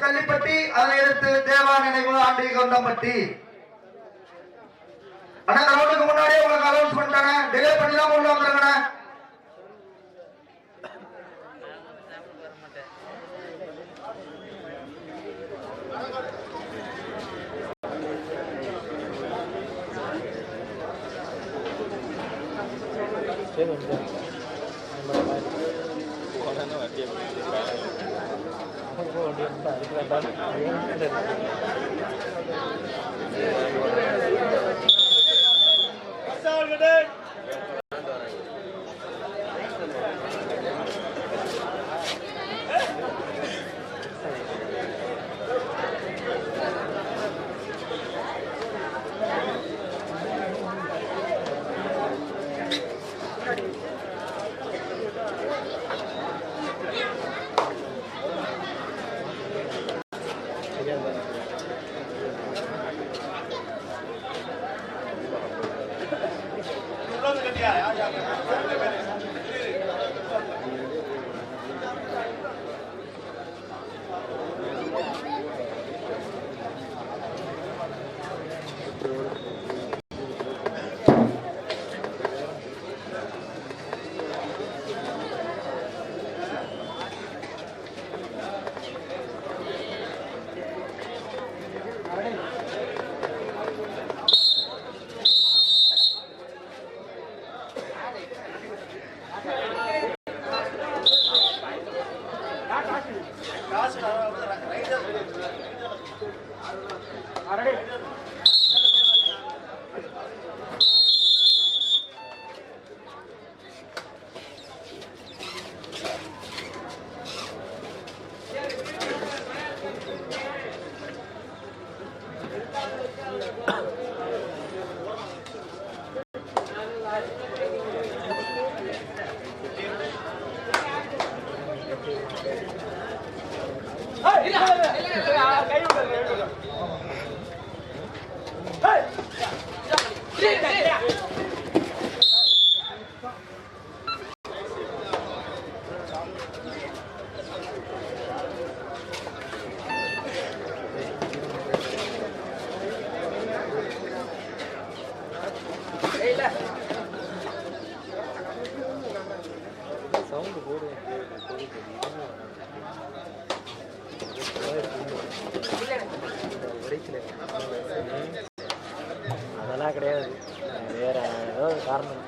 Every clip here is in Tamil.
தள்ளிப்பட்டி, அதனை எடுத்து தேவா நினைவு ஆண்டி கவுண்டம்பட்டி. ஆனா கிரௌண்டுக்கு முன்னாடியே உங்களுக்கு அனௌன்ஸ் பண்ணிட்டாங்க, டிலே பண்ணி தான் உள்ள வந்துருங்கண்ணா. அதெல்லாம் கிடையாது, வேற ஏதோ காரணம்.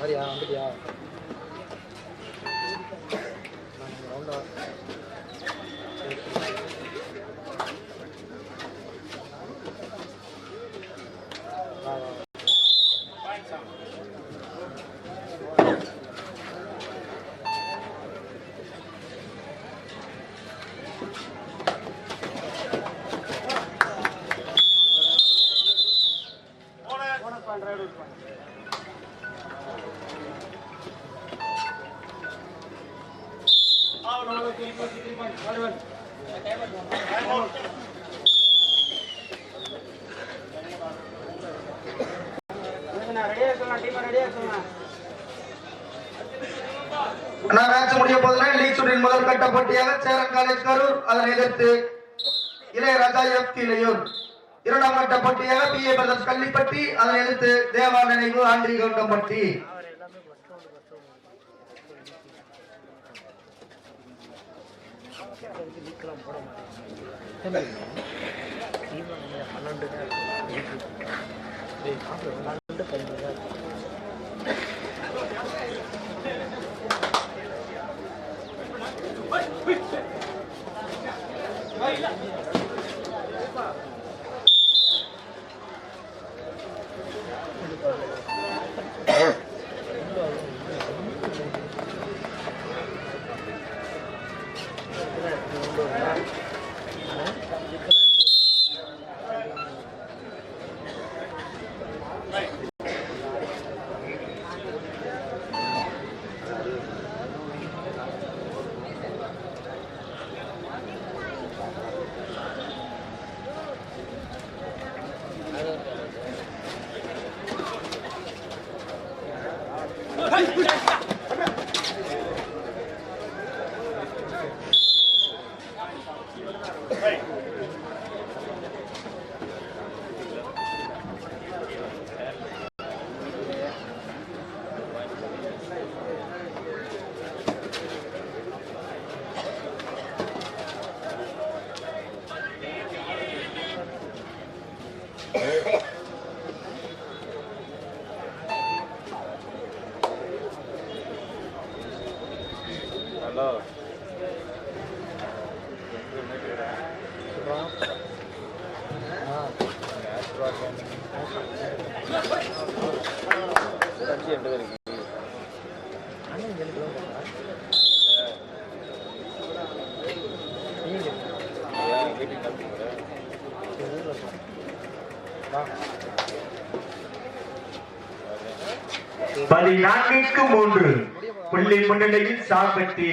சரியா வந்துட்டியா? மேட்ச் முடிய போதுனா லீக் சுற்றின் முதல் கட்ட போட்டியாக சேரன் காலேஜ் கரூர், அதனை எதிர்த்து இளையராஜா எஃப் இளையூர். இரண்டாம் கட்ட போட்டியாக பிஏ பிரதர்ஸ் கள்ளிப்பட்டி, அதனை எதிர்த்து தேவா நினைவு ஆண்டி கவுண்டம்பட்டி. பதினான்கிற்கு 3 புள்ளி முன்னிலையில் சாம்பட்டி.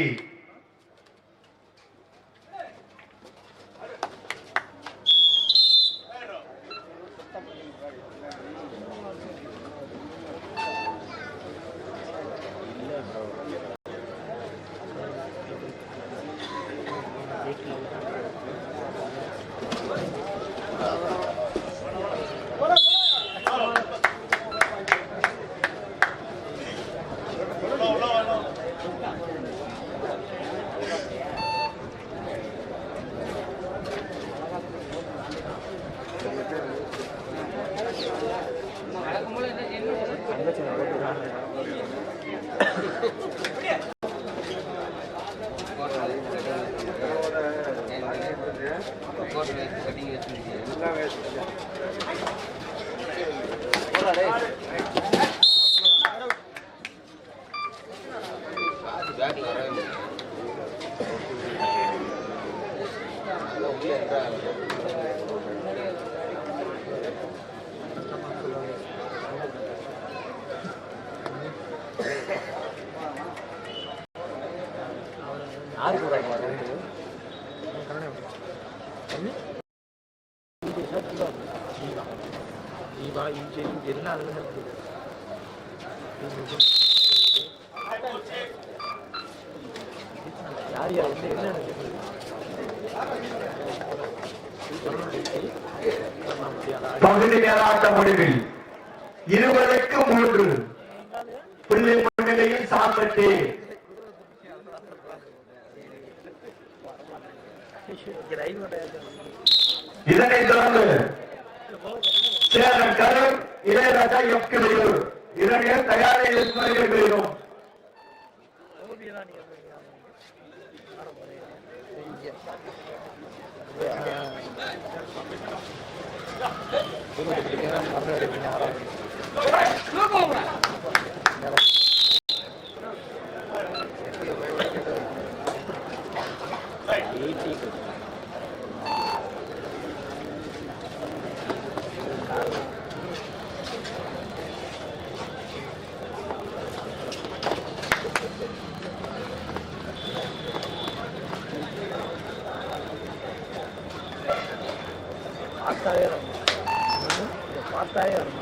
பகுதி நேர ஆட்ட முடிவில் 20க்கு 3 புள்ளி முன்னிலையில் சாம்பட்டி. இதனைத் தொடர்ந்து சேரன் கரூர், இளையராஜா எஃப் இளையூர் இரண்டையும் தயாரில் இருக்கிறோம். பார்த்தாவே வரும். இதை பார்த்தாவே வரும்.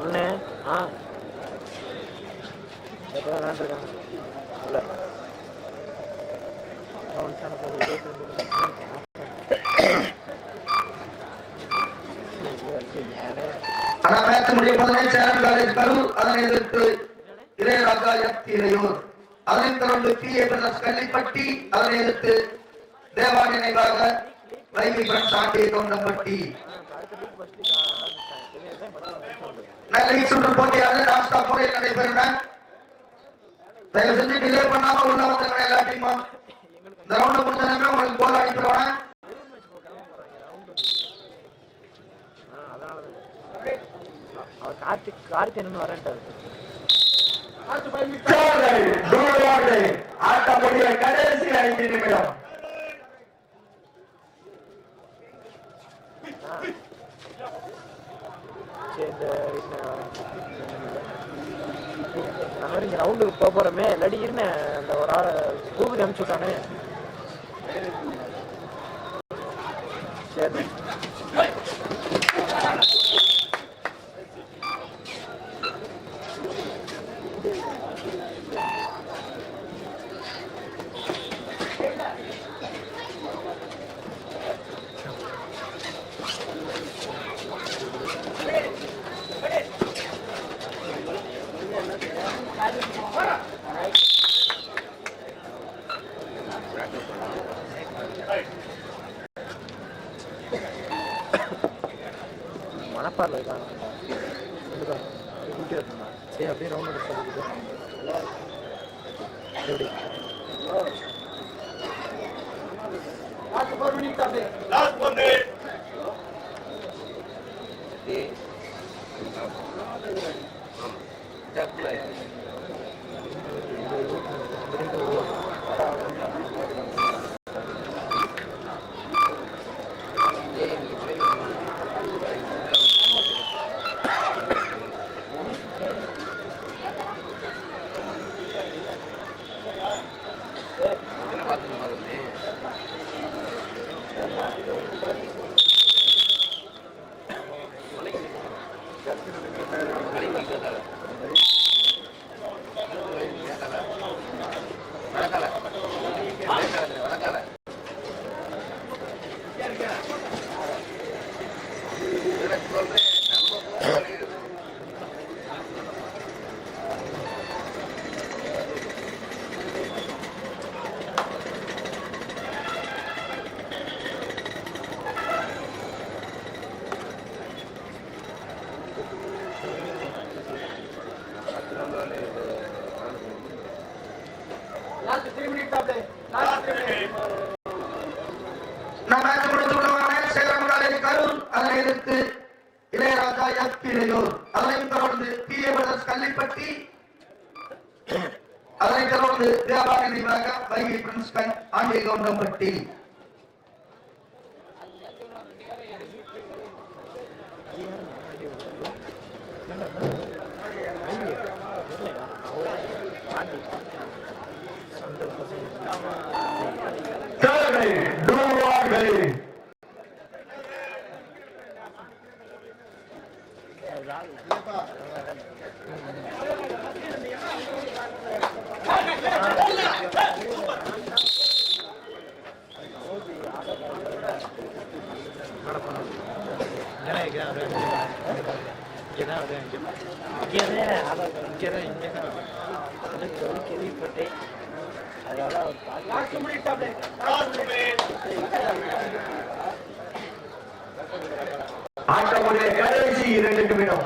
ஒன்று ஆ எப்போ விளாண்டுருக்காங்க இல்லை ஆனா மேட்ச் முடிய முதலே சேலம் காலேஜ் கரூர், அதனை எதிர்த்து இளையராஜா எஃப் இளையூர், அதனைத் தொடர்ந்து பிஏ பிரதர்ஸ் கள்ளிப்பட்டி, அதனை எதிர்த்து தேவா நினைவாக வைகை பிரண்ட்ஸ் ஆண்டிய கவுண்டம்பட்டி. நல்ல சுற்று போட்டியாக நாஸ்டா முறையில் நடைபெறும். தயவு செஞ்சு டிலே பண்ணாம உள்ள வந்தவங்க எல்லா டீமும் இந்த ரவுண்ட் முடிஞ்சதுமே உங்களுக்கு கோல் அடிக்கிறோம். கார்த்திகன் வரேன்ட்டாரு. ஆட்டமுடிய கடைசி 5 நிமிடம். ரவுண்டுக்கு போறோமே இல்லாடி இருந்த அந்த ஒரு ஆளை கூப்பிட்டு அனுப்பிச்சு விட்டானே. சரி மணப்பாரில் இருக்காங்க. சரி அப்படியே ரவுண்ட் எடுத்து எப்படி நம்ம மேட்ச் முடிச்சுள்ளவான சேலம் காலேஜ் கரூர், அதனை எதிர்த்து இளையராஜா எஃப் இளையோர், அதனைத் தொடர்ந்து பிஏ பிரதர்ஸ் கள்ளிப்பட்டி, அதனைத் தொடர்ந்து தேவாலய விவாகம் வைகை பிரின்ஸ் பேங்க் ஆண்டியகவுண்டம்பட்டி. ஆட்டமுடைய கடைசி 2 நிமிடம்.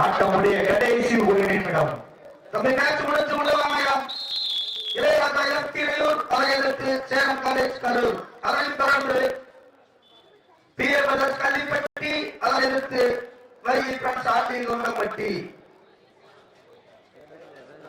ஆட்டமுடைய கடைசி 1 நிமிடம். தம்பி மேட்ச் முடிச்சு உள்ளவாங்க. இளையராஜா எஃப் இளையோர், அதை எதிர்த்து சேலம் காலேஜ் கரூர், அதனைத் தொடர்ந்து பிஏ பிரதர்ஸ் கள்ளிப்பட்டி, அதை எதிர்த்து வைகை பிரின்ஸ் ஆண்டியகவுண்டம்பட்டி.